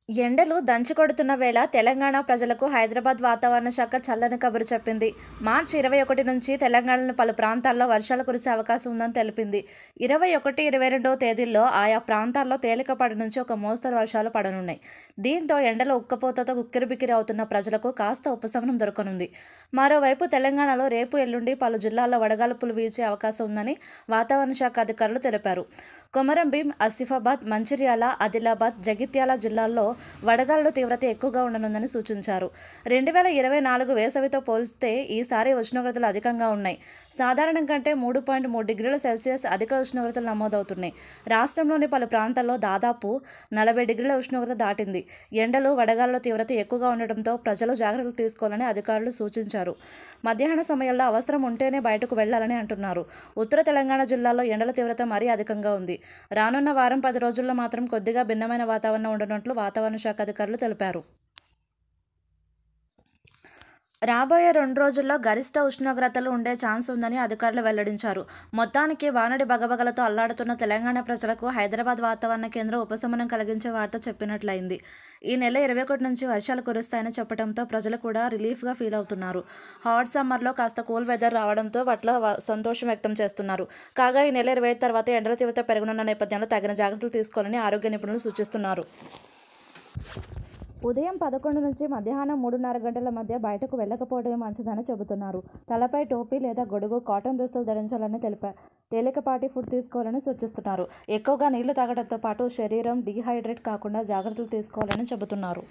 ఎండలు దంచుకొడుతున్న వేళ తెలంగాణ ప్రజలకు హైదరాబాద్ వాతావరణ శాఖ చల్లని కబురు చెప్పింది. మార్చి 21 నుంచి తెలంగాణలోని పలు ప్రాంతాల్లో వర్షాలు కురిసే అవకాశం ఉందని తెలిపింది. 21, 22వ తేదీల్లో ఆయా ప్రాంతాల్లో తేలికపాటి నుంచి ఒక మోస్తరు వర్షాలు పడనున్నాయి. దీంతో ఎండల ఉక్కపోతతో ఉక్కిరిబిక్కిరి అవుతున్న ప్రజలకు కాస్త ఉపశమనం దొరకనుంది. మరోవైపు తెలంగాణలో రేపు, ఎల్లుండి పలు జిల్లాల్లో వడగాల్పులు వీచే అవకాశం ఉందని వాతావరణ శాఖ అధికారులు తెలిపారు. కొమరంభీం, ఆసిఫాబాద్, మంచిర్యాల, ఆదిలాబాద్, జగిత్యాల జిల్లాల్లో వడగాలుల తీవ్రత ఎక్కువగా ఉండనుందని సూచించారు. 2024 వేసవితో పోలిస్తే ఈసారి ఉష్ణోగ్రతలు అధికంగా ఉన్నాయి. సాధారణం కంటే 3.3 డిగ్రీల సెల్సియస్ అధిక ఉష్ణోగ్రతలు నమోదవుతున్నాయి. రాష్ట్రంలోని పలు ప్రాంతాల్లో దాదాపు 40 డిగ్రీల ఉష్ణోగ్రత దాటింది. ఎండలు, వడగాలుల తీవ్రత ఎక్కువగా ఉండటంతో ప్రజలు జాగ్రత్తలు తీసుకోవాలని అధికారులు సూచించారు. మధ్యాహ్న సమయంలో అవసరం ఉంటేనే బయటకు వెళ్లాలని అంటున్నారు. ఉత్తర తెలంగాణ జిల్లాల్లో ఎండల తీవ్రత మరీ అధికంగా ఉంది. రానున్న వారం 10 రోజుల్లో మాత్రం కొద్దిగా భిన్నమైన వాతావరణం ఉండనున్నట్లు వాతావరణ శాఖ అధికారులు తెలిపారు. రాబోయే 2 రోజుల్లో గరిష్ట ఉష్ణోగ్రతలు ఉండే ఛాన్స్ ఉందని అధికారులు వెల్లడించారు. మొత్తానికి వానడి బగబగలతో అల్లాడుతున్న తెలంగాణ ప్రజలకు హైదరాబాద్ వాతావరణ కేంద్రం ఉపశమనం కలిగించే వార్త చెప్పినట్లయింది. ఈ నెల 21 నుంచి వర్షాలు కురుస్తాయని చెప్పడంతో ప్రజలు కూడా రిలీఫ్గా ఫీల్ అవుతున్నారు. హాట్ సమ్మర్లో కాస్త కూల్ వెదర్ రావడంతో పట్ల సంతోషం వ్యక్తం చేస్తున్నారు. కాగా ఈ నెల 25 తర్వాత ఎండల తీవ్రత పెరగనున్న నేపథ్యంలో తగిన జాగ్రత్తలు తీసుకోవాలని ఆరోగ్య నిపుణులు సూచిస్తున్నారు. ఉదయం 11 నుంచి మధ్యాహ్నం 3:30 గంటల మధ్య బయటకు వెళ్లకపోవడమే మంచిదని చెబుతున్నారు. తలపై టోపీ లేదా గొడుగు, కాటన్ దుస్తులు ధరించాలని తేలికపాటి ఫుడ్ తీసుకోవాలని సూచిస్తున్నారు. ఎక్కువగా నీళ్లు తాగడంతో పాటు శరీరం డీహైడ్రేట్ కాకుండా జాగ్రత్తలు తీసుకోవాలని చెబుతున్నారు.